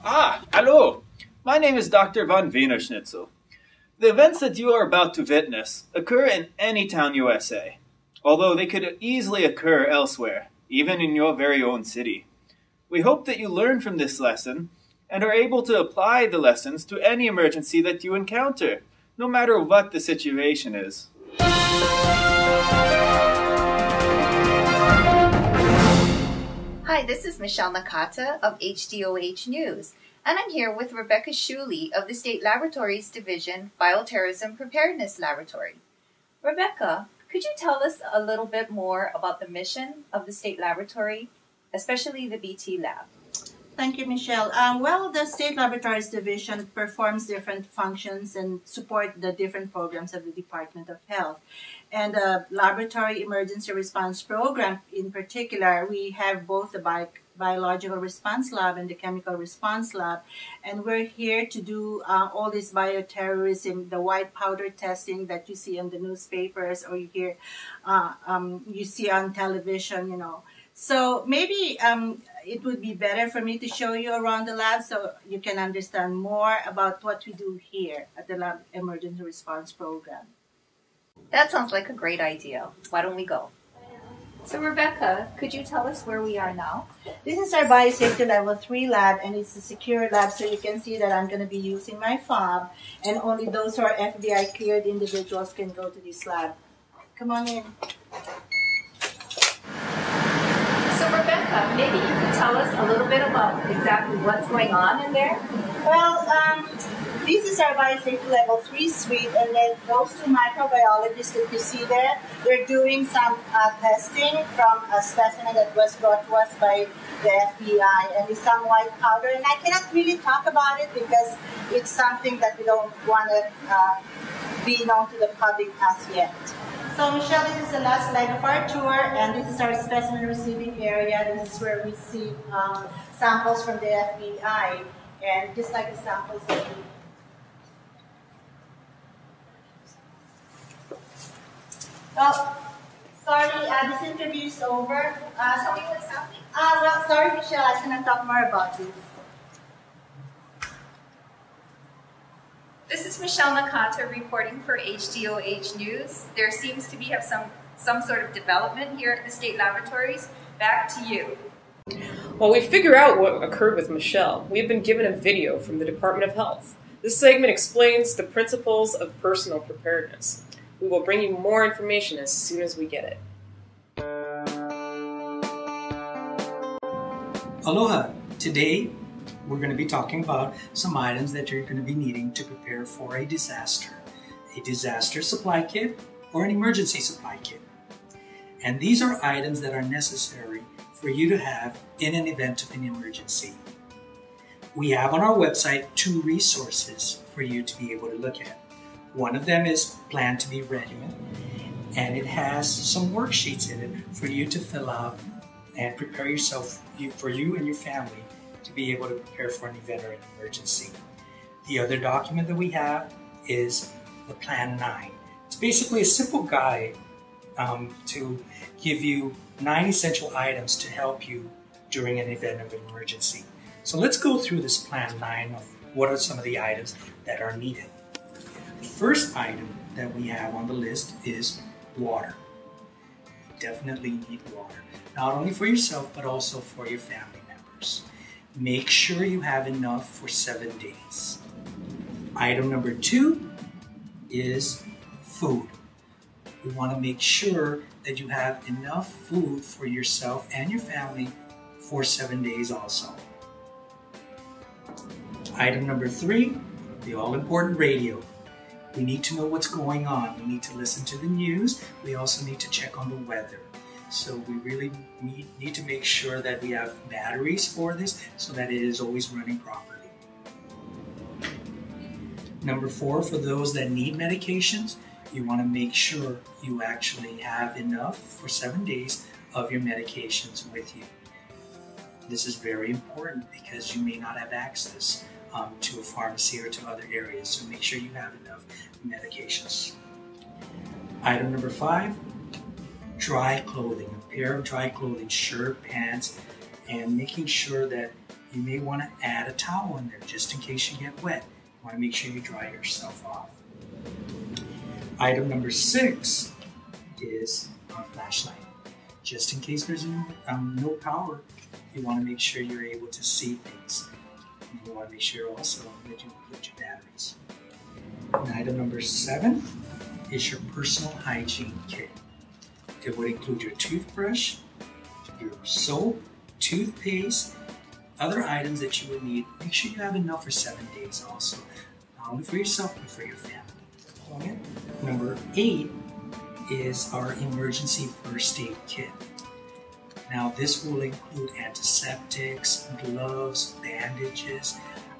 Hello. My name is Dr. von Wienerschnitzel. The events that you are about to witness occur in any town USA, although they could easily occur elsewhere, even in your very own city. We hope that you learn from this lesson and are able to apply the lessons to any emergency that you encounter, no matter what the situation is. Hi, this is Michelle Nakata of DOH News, and I'm here with Rebecca Shuley of the State Laboratories Division Bioterrorism Preparedness Laboratory. Rebecca, could you tell us a little bit more about the mission of the State Laboratory, especially the BT Lab? Thank you, Michelle. The State Laboratories Division performs different functions and support the different programs of the Department of Health. And the Laboratory Emergency Response Program, in particular, we have both the Biological Response Lab and the Chemical Response Lab. And we're here to do all this bioterrorism, the white powder testing that you see in the newspapers or you see on television, So maybe it would be better for me to show you around the lab so you can understand more about what we do here at the Lab Emergency Response Program. That sounds like a great idea. Why don't we go? So Rebecca, could you tell us where we are now? This is our Biosafety Level 3 lab, and it's a secure lab, so you can see that I'm going to be using my fob, and only those who are FBI cleared individuals can go to this lab. Come on in. So Rebecca, maybe you could tell us a little bit about exactly what's going on in there? Well, this is our Biosafety Level 3 suite, and then those two microbiologists that you see there, they're doing some testing from a specimen that was brought to us by the FBI, and it's some white powder, and I cannot really talk about it because it's something that we don't want to be known to the public as yet. So Michelle, this is the last leg of our tour, and this is our specimen receiving area. This is where we receive samples from the FBI, and just like the samples that we... Oh, sorry, this interview is over. Tell me what's happening. Sorry, Michelle, I cannot talk more about this. This is Michelle Nakata reporting for DOH News. There seems to be some sort of development here at the state laboratories. Back to you. While we figure out what occurred with Michelle, we have been given a video from the Department of Health. This segment explains the principles of personal preparedness. We will bring you more information as soon as we get it. Aloha! Today, we're going to be talking about some items that you're going to be needing to prepare for a disaster supply kit, or an emergency supply kit. And these are items that are necessary for you to have in an event of an emergency. We have on our website 2 resources for you to be able to look at. One of them is Plan to be Ready, and it has some worksheets in it for you to fill out and prepare yourself, for you and your family, to be able to prepare for an event or an emergency. The other document that we have is the Plan 9. It's basically a simple guide to give you 9 essential items to help you during an event of an emergency. So let's go through this Plan 9 of what are some of the items that are needed. The first item that we have on the list is water. You definitely need water, not only for yourself but also for your family members. Make sure you have enough for 7 days. Item number 2 is food. We want to make sure that you have enough food for yourself and your family for 7 days also. Item number 3, the all-important radio. We need to know what's going on. We need to listen to the news. We also need to check on the weather. So we really need to make sure that we have batteries for this so that it is always running properly. Number 4, for those that need medications, you want to make sure you actually have enough for 7 days of your medications with you. This is very important because you may not have access to a pharmacy or to other areas, so make sure you have enough medications. Item number 5, dry clothing. A pair of dry clothing, shirt, pants, and making sure that you may want to add a towel in there just in case you get wet. You want to make sure you dry yourself off. Item number 6 is a flashlight. Just in case there's no power, you want to make sure you're able to see things. And you want to make sure also that you include your batteries. And item number 7 is your personal hygiene kit. It would include your toothbrush, your soap, toothpaste, other items that you would need. Make sure you have enough for 7 days also, not only for yourself but for your family. Okay. Number 8 is our emergency first aid kit. Now this will include antiseptics, gloves, bandages,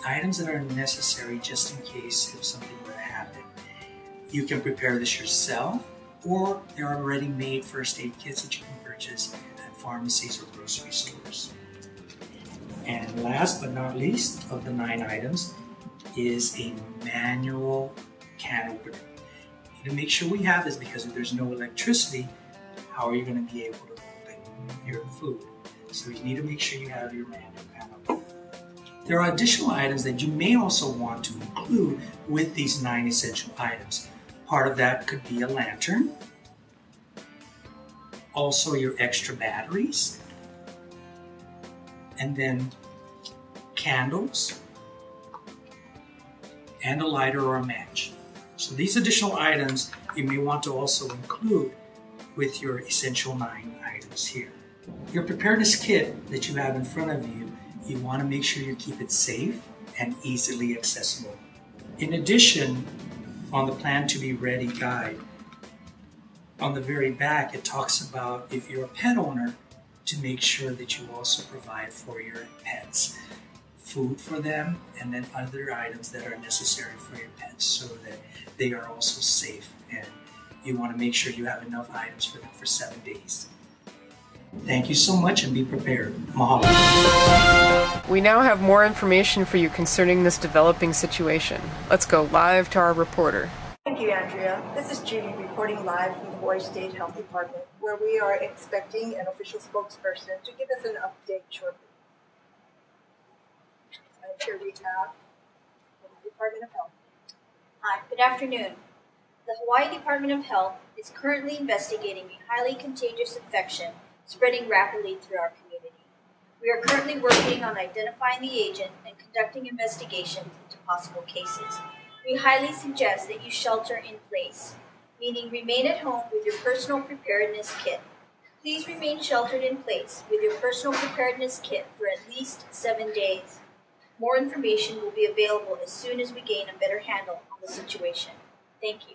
items that are necessary just in case if something were to happen. You can prepare this yourself, or there are already made first aid kits that you can purchase at pharmacies or grocery stores. And last but not least of the 9 items is a manual can opener. To make sure we have this, because if there's no electricity, how are you going to be able to open your food? So you need to make sure you have your manual can opener. There are additional items that you may also want to include with these 9 essential items. Part of that could be a lantern, also your extra batteries, and then candles, and a lighter or a match. So these additional items you may want to also include with your essential 9 items here. Your preparedness kit that you have in front of you, you want to make sure you keep it safe and easily accessible. In addition, on the Plan to Be Ready guide, on the very back it talks about if you're a pet owner, to make sure that you also provide for your pets food for them, and then other items that are necessary for your pets so that they are also safe, and you want to make sure you have enough items for them for 7 days. Thank you so much, and be prepared. Mahalo. We now have more information for you concerning this developing situation. Let's go live to our reporter. Thank you, Andrea. This is Judy reporting live from the Hawaii State Health Department, where we are expecting an official spokesperson to give us an update shortly. And here we have the Department of Health. Hi, good afternoon. The Hawaii Department of Health is currently investigating a highly contagious infection spreading rapidly through our community. We are currently working on identifying the agent and conducting investigations into possible cases. We highly suggest that you shelter in place, meaning remain at home with your personal preparedness kit. Please remain sheltered in place with your personal preparedness kit for at least 7 days. More information will be available as soon as we gain a better handle on the situation. Thank you.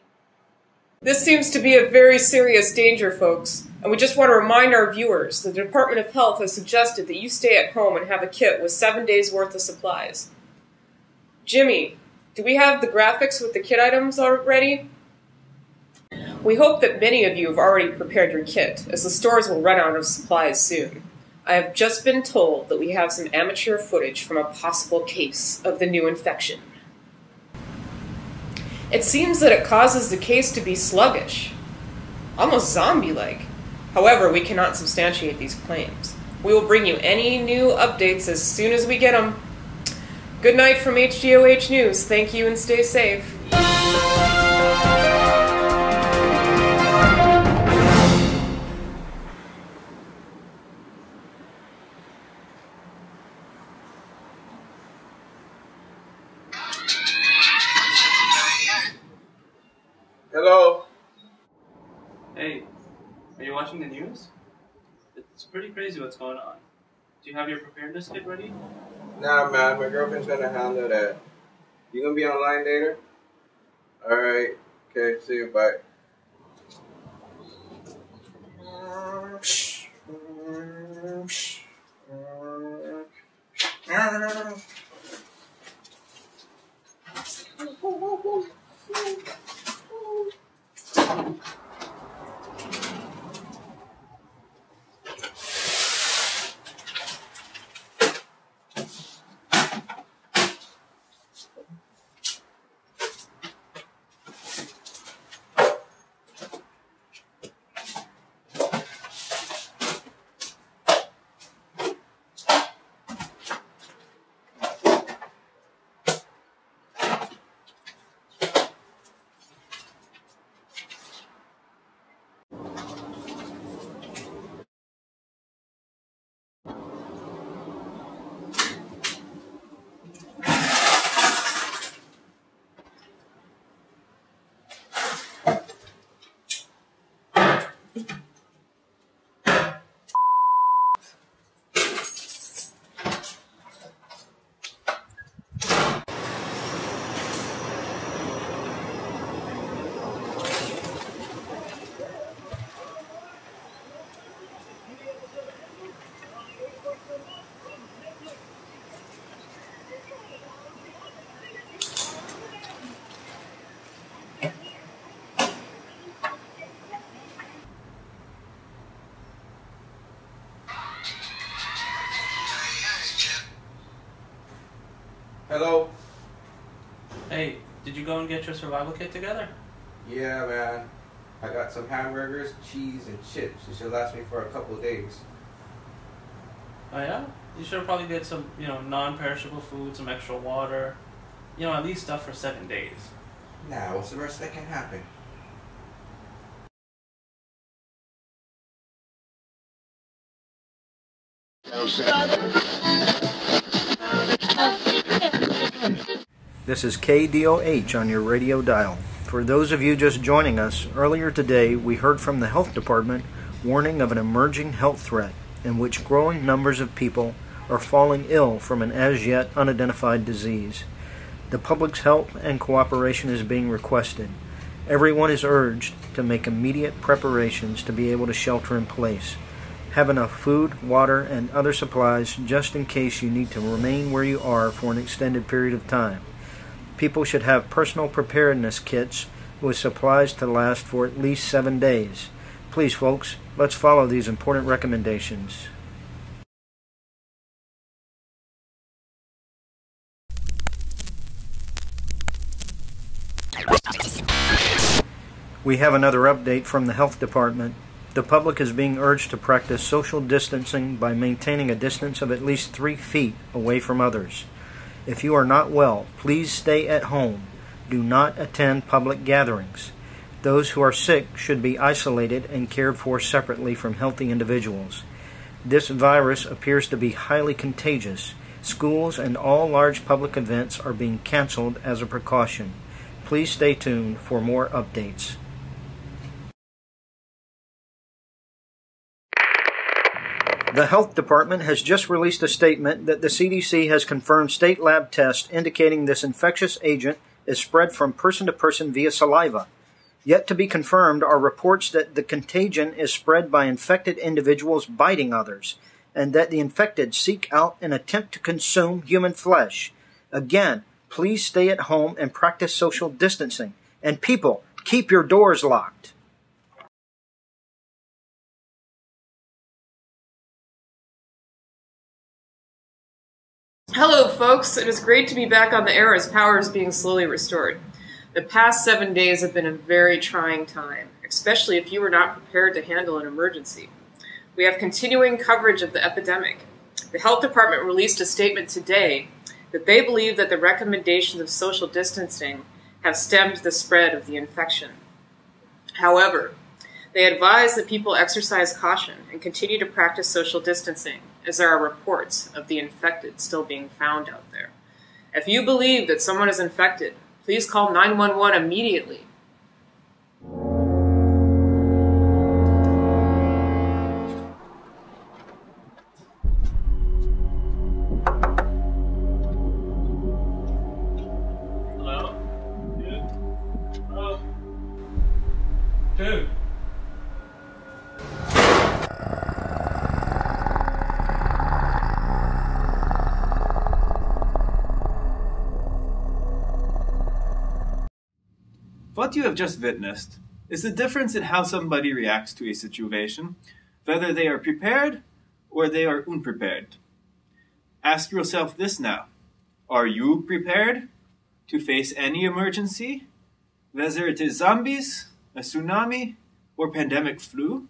This seems to be a very serious danger, folks, and we just want to remind our viewers that the Department of Health has suggested that you stay at home and have a kit with 7 days' worth of supplies. Jimmy, do we have the graphics with the kit items already? We hope that many of you have already prepared your kit, as the stores will run out of supplies soon. I have just been told that we have some amateur footage from a possible case of the new infection. It seems that it causes the case to be sluggish, almost zombie-like. However, we cannot substantiate these claims. We will bring you any new updates as soon as we get them. Good night from HDOH News. Thank you and stay safe. Hello? Hey, are you watching the news? It's pretty crazy what's going on. Do you have your preparedness kit ready? Nah, man, my girlfriend's gonna handle that. You gonna be online later? Alright, okay, see you, bye. Hello? Hey, did you go and get your survival kit together? Yeah, man. I got some hamburgers, cheese, and chips. It should last me for a couple of days. Oh yeah? You should probably get some, non-perishable food, some extra water. At least stuff for 7 days. Nah, what's the worst that can happen? This is KDOH on your radio dial. For those of you just joining us, earlier today we heard from the Health Department warning of an emerging health threat in which growing numbers of people are falling ill from an as yet unidentified disease. The public's help and cooperation is being requested. Everyone is urged to make immediate preparations to be able to shelter in place. Have enough food, water, and other supplies just in case you need to remain where you are for an extended period of time. People should have personal preparedness kits with supplies to last for at least 7 days. Please, folks, let's follow these important recommendations. We have another update from the Health Department. The public is being urged to practice social distancing by maintaining a distance of at least 3 feet away from others. If you are not well, please stay at home. Do not attend public gatherings. Those who are sick should be isolated and cared for separately from healthy individuals. This virus appears to be highly contagious. Schools and all large public events are being canceled as a precaution. Please stay tuned for more updates. The Health Department has just released a statement that the CDC has confirmed state lab tests indicating this infectious agent is spread from person to person via saliva. Yet to be confirmed are reports that the contagion is spread by infected individuals biting others, and that the infected seek out and attempt to consume human flesh. Again, please stay at home and practice social distancing. And people, keep your doors locked. Hello, folks. It is great to be back on the air as power is being slowly restored. The past 7 days have been a very trying time, especially if you were not prepared to handle an emergency. We have continuing coverage of the epidemic. The Health Department released a statement today that they believe that the recommendations of social distancing have stemmed the spread of the infection. However, they advise that people exercise caution and continue to practice social distancing, as there are reports of the infected still being found out there. If you believe that someone is infected, please call 911 immediately. Hello? Dude? Hello? Dude? What you have just witnessed is the difference in how somebody reacts to a situation, whether they are prepared or they are unprepared. Ask yourself this now. Are you prepared to face any emergency, whether it is zombies, a tsunami, or pandemic flu?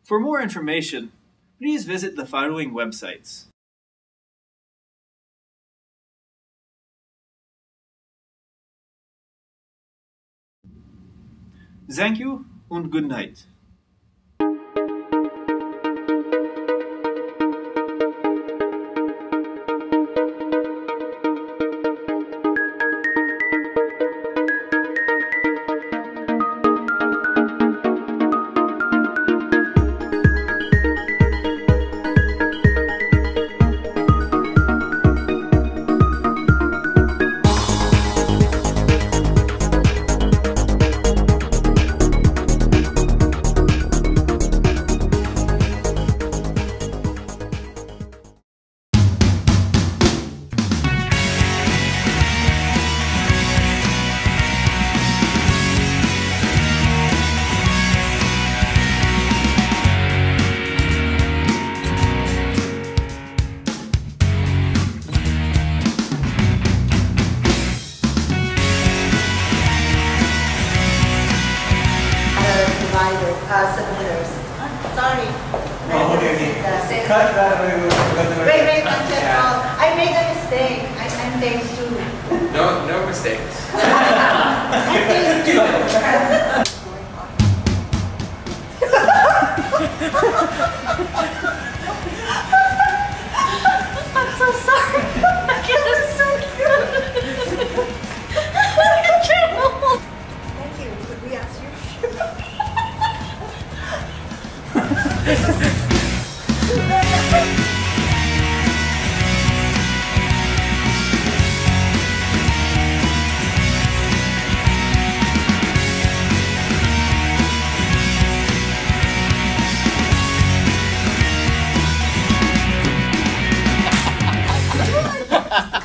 For more information, please visit the following websites. Thank you and good night. cut that way. Wait, Francesco. I made a mistake. I'm phase 2. No mistakes. I'm so sorry. It was so cute. Thank you. Could we ask you?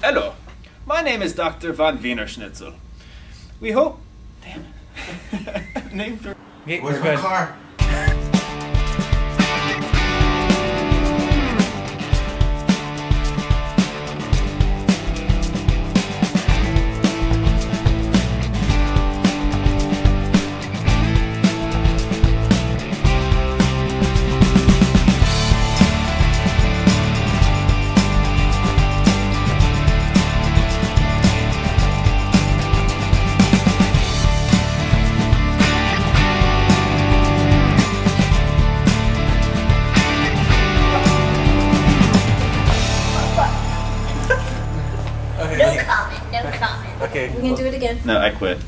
Hello, my name is Dr. von Wiener Schnitzel. We hope. Damn it. Name for. Where's my car? No comment. Okay. We can do it again. No, I quit.